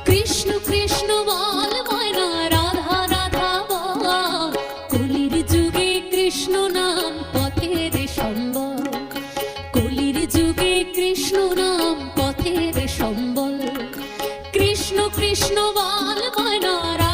কৃষ্ণ কৃষ্ণ বল ময়না, রাধা রাধা বল। কলির যুগে কৃষ্ণ নাম পথের সম্বল, কলির যুগে কৃষ্ণ নাম পথের সম্বল। কৃষ্ণ কৃষ্ণ বল ময়না।